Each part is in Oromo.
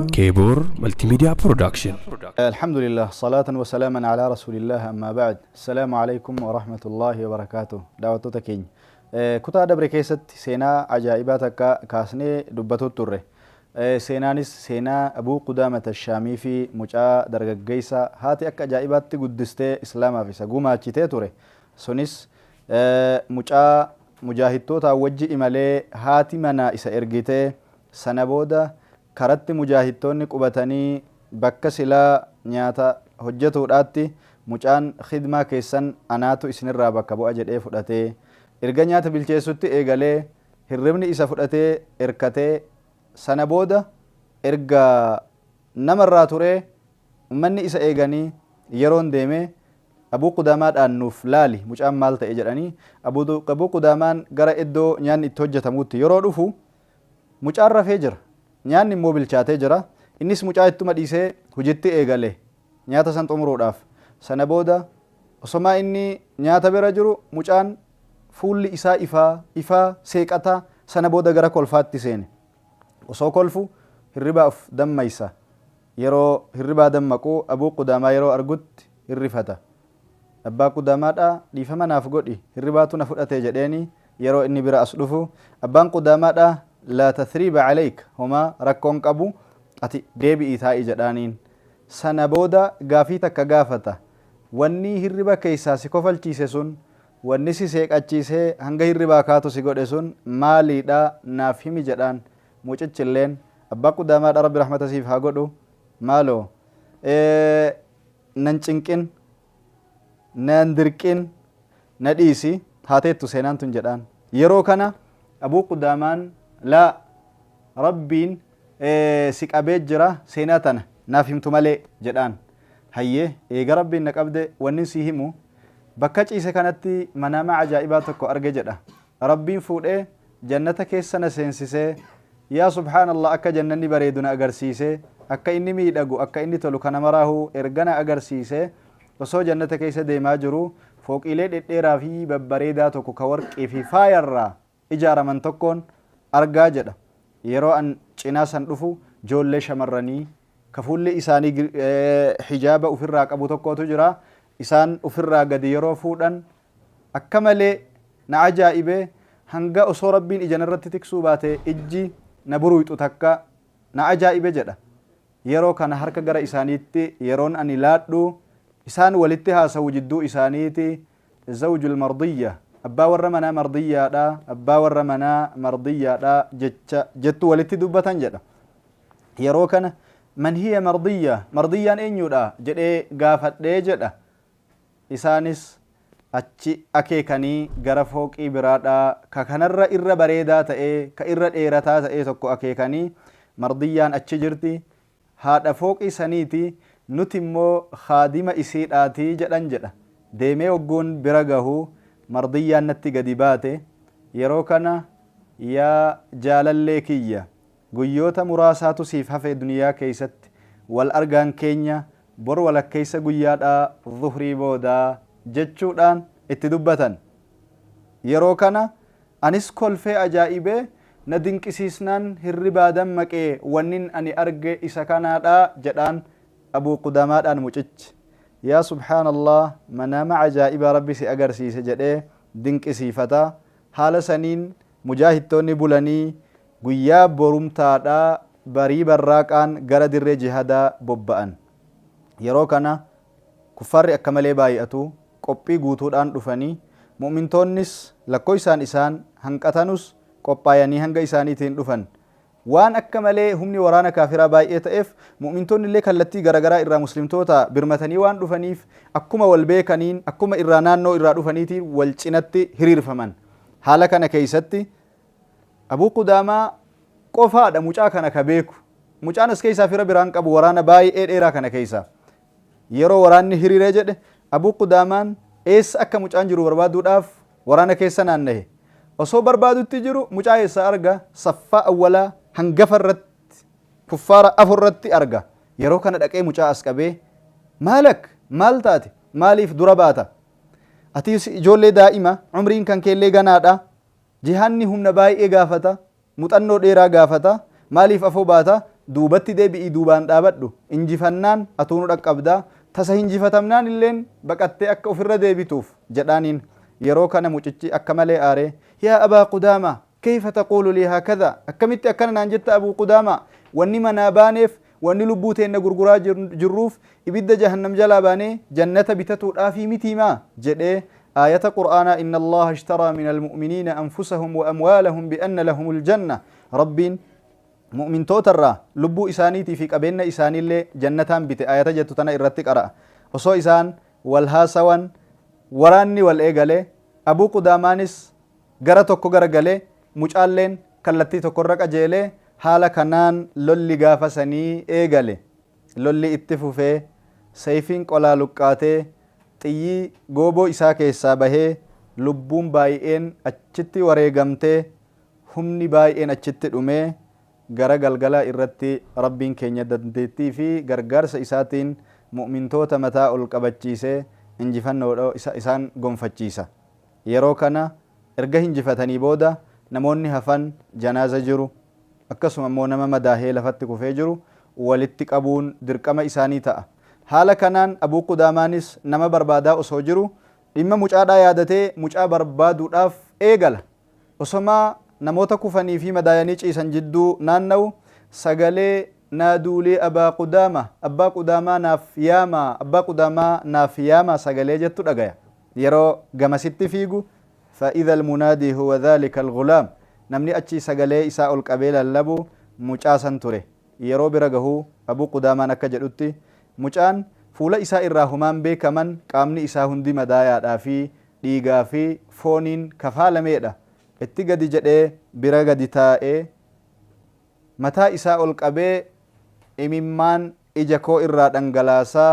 كيبور ملتي ميديا برودكشن. الحمد لله صلاة وسلاما على رسول الله أما بعد. السلام عليكم ورحمة الله وبركاته. دعوة تكين كتا دبر كيست سينا عجائباتك كاسني دبتو التره سينانيس سينا أبو قدامة الشامي في مجا درجة جيسا هاتي أك عجائبات قدستي إسلاما في سقوما تشتي تره سونيس مجا مجاهدتو وجه إمالي هاتي منا إسا إرقيتي سنبودا karatti mujaahidtoonni qubatanii bakka silaa nyaata hojjetuudhaatti mucaan khidmaa keessan anaatu isinirraa bakka bu'a jedhee fudhatee erga nyaata bilcheessutti eegalee hirribni isa fudhatee erkatee sana booda erga namarraa turee ummanni isa eeganii yeroon deemee Abuu Qudaamaadhaan nuuf laali mucaan maal ta'e jedhanii Abuu Qudaamaan gara iddoo nyaanni itti hojjetamutti yeroo dhufu mucaan rafee jira. Nyaanni immoo bilchaatee jira. Innis mucaa ittuma dhiisee hojiitti eegale nyaata san xumuruudhaaf. Sana booda osoma inni nyaata bira jiru mucaan fuulli isaa ifaa seeqataa sana booda gara kolfaatti seene. Osoo kolfu hirribaaf dammaysa. Yeroo hirribaa dammaquu Abuu Qudaamaa yeroo argutti hirrifata. Abbaa Qudaamaadhaa dhiifama naaf godhi hirribaatu na fudhate jedheeni yeroo inni bira as dhufu abbaan Qudaamaadhaa لا تثريب عليك هما ركون قبو أتي ديبي إيتاي جدانين سنبودا غافيتا كغافتا واني هربا كيساسي كفل چيسسون واني سيسيك اچيسي هنگا هربا كاتو سيگوده سون مالي دا نافهمي جدان موچت چلين أبا قداما رب رحمة سيف هاگودو مالو ننچنكين نندركين نديسي هاتيتو سينان تن جدان يرو كان أبو قدامان لا ربين سيقابيت جرا سيناتنا نافهمتو مالي جدان هيه ايغا ربين نقبد ونن سيهمو بكاچ إيسا كانت منام عجائباتكو أرغي جدا ربين فوده جنة كيسنا سينسيسي يا سبحان الله أكا جنني بريدنا أغرسيسي أكا إني ميداغو أكا إني تلو كان مراهو إرغانا أغرسيسي وصو جنة كيسا ديما جرو فوق إلي ديرا في ببريداتكو كورق في فاير را إجارة من تكون argaa jedha yeroo an cinaa san dhufu joollee shamarranii kafuulli isaanii hijaaba ufirraa qabu tokkotu jira isaan ufirraa gadi yeroo fuudhan akka malee na ajaa'ibee hanga osoo rabbiin ija irratti tiksuu baate ijji na buruyxu takka na ajaa'ibe jedha yeroo kana harka gara isaaniitti yeroon ani laadhu isaan walitti haasawu jidduu isaaniiti zawjul mardiyya أبا ورمنا مرضية دا أبا ورمنا مرضية دا جت ولتي دبتان جدا يروكنا من هي مرضية إنيو دا جد غافت دي جدا إسانس أكيكني غرفوك إبرادا ككنر إر بريدا تأي كإر إيرتا تأي تكو أكيكني مرضيان أتشجرتي هذا فوق إسانيتي نتمو خادمة إسيراتي جدا جدا ديمي وقون برغهو مرضيا نتي قدباته يروكنا يا جالاليكية قيوتا مراساتو سيفها في الدنيا كيست والأرغان كينيا بور ولا كيسا قيادا ظهري بودا جتشودان اتدبتن يروكنا أنس كل في أجائبه ندنك سيسنان هربا دمك ونن أني أرغي إساكانا دا جدان أبو قدامات أن مجج يا سبحان الله منام عجائب ربي سي أغرسي سجده دنك سيفتا حال سنين مجاهدتوني بولاني قيا برومتا دا بري براكان غرد الرجهدا ببان يروكنا كفار أكملي بايئتو قبي قوتودان دفني مؤمنتونس لكويسان إسان هنكتانوس قباياني هنگا إساني تين دفن waan akka malee humni waraana kaafiraa baay'ee ta'eef mu'mintoonni illee kallattii garagaraa irraa muslimtoota birmatanii waan dhufaniif akkuma wal beekaniin akkuma irraa naannoo irraa dhufaniitiin wal cinatti hiriirfaman haala kana keessatti Abuu Qudaamaa qofaadha mucaa kana ka beeku mucaan as keessaa fira biraan qabu waraana baay'ee dheeraa kana keessa yeroo waraanni hiriiree jedhe Abuu Qudaamaan eessa akka mucaan jiru barbaaduudhaaf waraana keessa naannahe osoo barbaadutti jiru mucaa eessa arga saffaa awwalaa hangafa irratti kuffaara afur irratti arga yeroo kana dhaqee mucaa as qabee maalak maal taate maaliif dura baata ati ijoollee daa'ima umriin kan keellee ganaadha jihaanni humna baay'ee gaafata muxannoo dheeraa gaafata maaliif afoo baata duubatti deebi'ii duubaan dhaabadhu injifannaan atuunu dhaqqabdaa tasa hinjifatamnaan illeen baqattee akka ofirra deebituuf jedhaaniin yeroo kana mucichi akka malee aaree yaa abaa qudaama kayfa taquulu lii haakadha akkamitti akkana naan jetta abuu qudaama wanni manaa baaneef wanni lubbuu teenna gurguraa jirruuf ibidda jahannam jalaa baanee jannata bitatuudhaafii mitiimaa jedhee ayata qur'aanaa inna allaha ishtaraa min almu'miniina anfusahum wa amwaalahum bianna lahum aljanna rabbiin mu'mintoota irraa lubbuu isaaniitii fi qabeenya isaaniillee jannataan bite ayata jettu tana irratti qara'a osoo isaan wal haasawan waraanni wal eegale abuu qudaamaanis gara tokko garagalee mucaalleen kallattii tokkorra qajeelee haala kanaan lolli gaafasanii eegale lolli itti fufee sayfiin qolaa luqqaatee xiyyii gooboo isaa keessaa bahee lubbuun baay'een achitti wareegamtee humni baay'een achitti dhumee gara galgalaa irratti rabbiin keenya dandeettii fi gargaarsa isaatiin mu'mintoota mataa ol qabachiisee injifannoo isaan gonfachiisa yeroo kana erga hinjifatanii booda namoonni hafan janaaza jiru akkasuma immoo nama madaahee lafatti kufee jiru walitti qabuun dirqama isaanii ta'a haala kanaan abuu qudaamaanis nama barbaadaa osoo jiru dhimma mucaadhaa yaadatee mucaa barbaaduudhaaf eegala osomaa namoota kufanii fi madaayanii ciisan jidduu naanna'u sagalee naaduulee abbaa qudaamaa naaf yaamaa sagalee jettu dhagaya yeroo gamasitti fiigu فإذا المنادي هو ذلك الغلام نمني أتشي سغلي إساء القبيل اللبو مچاسن تره يرو برغهو أبو قدامان أكا جدوتي مچان فولا إساء الراهمان بي كمن قامني إساء هندي مدايا دافي ديغا في فونين كفال ميدا اتي قد جده برغ دي تائي متى إساء القبي إممان إجاكو إرا دنگلاسا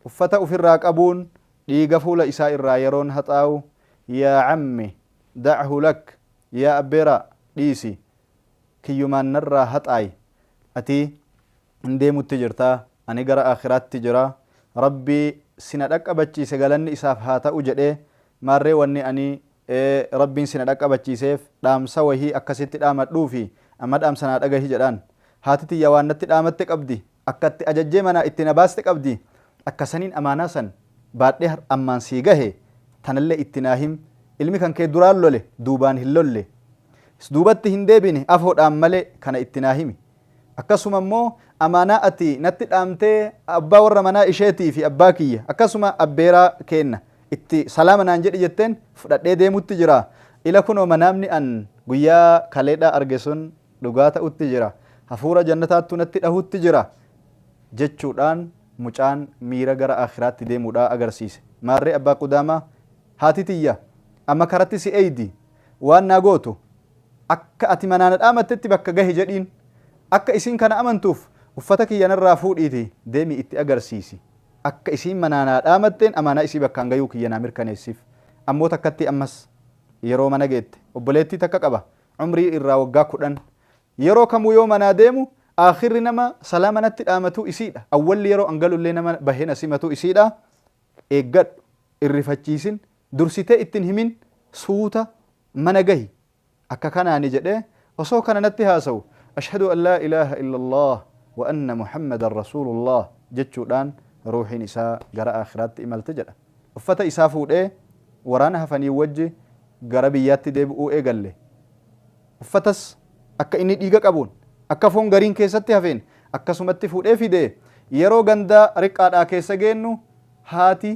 uffata ofirraa qabuun dhiiga fuula isaa irraa yeroon haxaa'u yaa cammi dachu lak yaa abbera dhiisi kiyyumaan narraa haxaa'i ati hin deemutti jirtaa ani gara aakhiraatti jira rabbii sina dhaqqabachiise galanni isaaf haa ta'u jedhee maarree wanni ani rabbiin sina dhaqqabachiiseef dhaamsa wahii akkasitti dhaamadhuu fi amma dhaamsanaa dhagahi jedhaan haati tiyya waan natti dhaamatte qabdi akkatti ajajjee manaa itti na baaste qabdi akkasaniin amaanaa san baadhee ammaan sii gahe tanallee itti naa him ilmi kan kee duraan lole duubaan hin lolle duubatti hin deebine afoodhaan malee kana itti naa himi akkasuma immoo amaanaa ati natti dhaamtee abbaa warra manaa isheetii fi abbaa kiyya akkasuma abbeeraa kenna itti salaama naan jedhi jetteen fudhadhee deemutti jira ila kunoo manaamni an guyyaa kaleedhaa arge sun dhugaa ta'utti jira hafuura jannataattu natti dhahutti jira jechuudhaan mucaan miira gara aakhiraatti deemuudhaa agarsiise maarree abbaa qudaamaa haati tiyya amma karatti si eeydi waan naa gootu akka ati manaana dhaamattetti bakka gahe jedhiin akka isiin kana amantuuf uffata kiyyanarraa fuudhiiti deemi itti agarsiisi akka isiin manaanaa dhaamatteen amaanaa isii bakkaan gayuu kiyyanaa mirkaneessiif ammoo takkatti ammas yeroo mana geette obboleettii takka qaba umrii irraa waggaa 10 yeroo kamuu yoo manaa deemu akhirri nama salaama natti dhaamatu isiidha awwalli yeroo angalullee nama baheen asimatu isiidha eeggadhu irrifachiisin dursitee ittin himin suuta mana gahi akka kanaani jedhee osoo kana natti haasa'u ashhadu an laa ilaaha illa allah wa anna muhammadan rasuulullah jechuudhaan ruuxiin isaa gara aakhiraatti imalte jedha uffata isaa fuudhee waraana hafanii wajji gara biyyaatti deebi'uu eegalle uffatas akka inni dhiiga qabuun akka foon gariin keessatti hafeen akkasumatti fuudhee fidee yeroo gandaa riqqaadhaa keessa geennu haati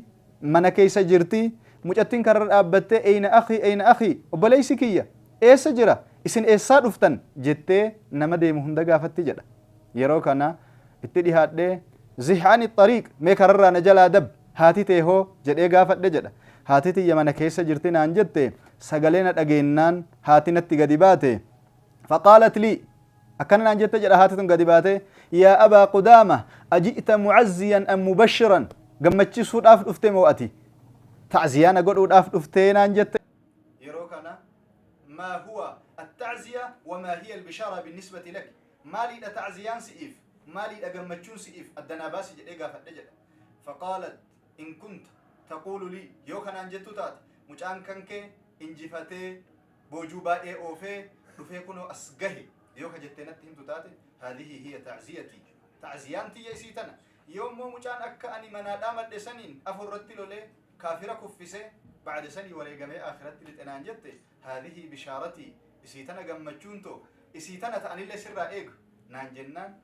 mana keessa jirti mucattiin karra dhaabbattee eyna akhi obboleessi kiyya eessa jira isin eessaa dhuftan jettee nama deemu hunda gaafatti jedha yeroo kana itti dhihaadhee zihani xariiq mee kararraa na jalaa dab haati tee hoo jedhee gaafadhe jedha haati tiyya mana keessa jirti naan jette sagalee na dhageennaan haati natti gadi baate faqaalat lii akkana naan jette jedha haati tun gadi baate yaa abaa qudaama aji'ta mucazziyan am mubashiran gammachiisuudhaaf dhufte moo ati ta'ziyaana godhuudhaaf dhuftee naan jette yeroo kana maa huwa atta'ziya wamaa hiya albishaara binnisbati lak maaliidha ta'ziyaan si'iif maaliidha gammachuun si'iif addanaa baasi jedhee gaafadhe jedha faqaalat in kunta taquulu lii yoo kanaan jettu taate mucaan kan kee injifatee boojuu baay'ee oofee dhufee kunoo as gahe yoo ka jettee natti himtu taate haadhihi hiya ta'ziyatii ta'ziyaan tiyya isii tana yoommoo mucaan akka ani manaadhaa madhe saniin afurratti lolee kaafira kuffisee bacda sanii wareegamee akhiratti lixenaan jette haadhihi bishaaratii isii tana gammachuun too isii tana ta'anillee sirraa eegu naan jennaan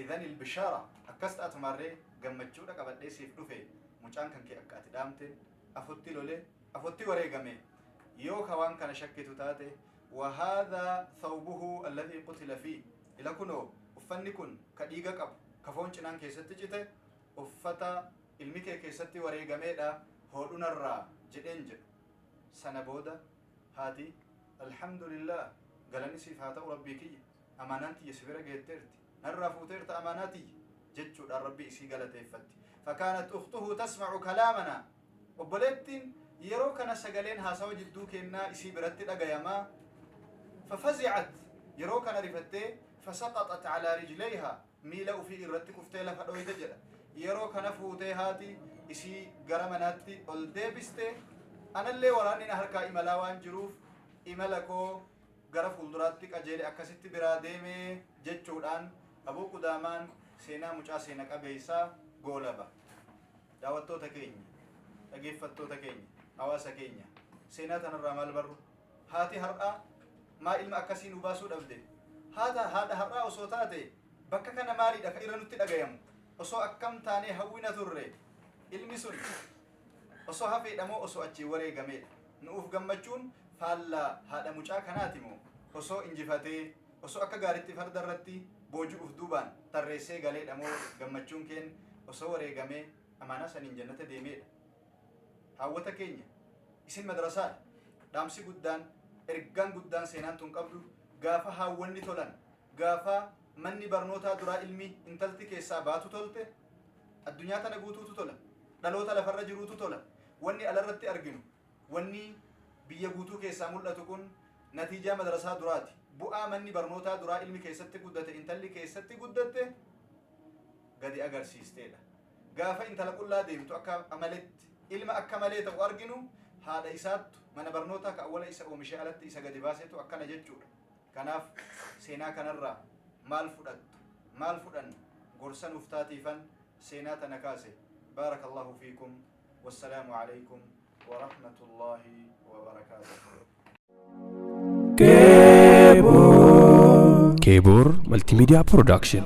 idhan ilbishaara akkas ta'atu marree gammachuudha qabadhee siif dhufe mucaan kan kee akka ati dhaamte afutti lolee afutti wareegame yoo ka waan kana shakkitu taate وهذا ثوبه الذي قتل فيه إلى كنو أفني كن كديجا كاب كفون شنان كيستي جته أفتا الميكي كيستي وريجا ميدا هولون الرا جدنج سنة بودا هاتي الحمد لله قالني صفاته ربيكي أماناتي يسفر جيترتي نرى فوترت أماناتي جتشو ربي إسي قالت فتي فكانت أخته تسمع كلامنا وبلتين يروكنا سجلين هاسو جدو كنا إسي برتي لقياما ففزعت يروكنا رفتي فسقطت على رجليها ميلا في إرتي كفتيلا فدوي تجلا يروكنا فوتي هاتي إسي غرمناتي الدبستي أنا اللي وراني نهركا إملاوان جروف إملكو غرف الدراتك أجيلي أكاسيتي براديمي جتشودان أبو قدامان سينا مجا سينا كبيسا غولبا دعوتو تكيني أجيفتو تكيني أواسا كيني سينا تنرى برو هاتي هرقا ما علم أكاسين وباسو دبده هذا هرقا وصوتاتي بكا كان مالي دكا إرانوتي دقيام وصو أكام تاني هوينة ذري علمي سن وصو هفي دمو وصو أجي وري غميل نوف غمجون فالا هذا مجا كاناتيمو وصو انجفاتي وصو أكا غارتي فردرتي بوجو أفدوبان ترسي غالي دمو غمجون كين وصو وري غمي أمانا سنين جنة ديميل هاوتا كينيا اسم مدرسة دامسي قدان ergan guddaan seenaan tun qabdu gaafa haawwanni tolan gaafa manni barnootaa duraa ilmi intalti keessaa baatu tolte addunyaa tana guutuutu tola dhaloota lafarra jiruutu tola wanni alarratti arginu wanni biyya guutuu keessaa mul'atu kun natiijaa madrasaa duraati bu'aa manni barnootaa duraa ilmi keessatti guddate intalli keessatti guddatte gadi agarsiisteedha gaafa intala qullaa deemtu akka amaletti ilma akka malee ta'u arginu haadha isaattu mana barnoota ka awwala isa oomishee alatti isa gadi baasetu akkana jechuudha kanaaf seenaa kanarraa maal fudhanna gorsa nuuf taatiifan seenaa tana kaase baarakallahu fiikum wassalaamu alaykum warahmatullaahi wabarakaatuh Kebor Multimedia Production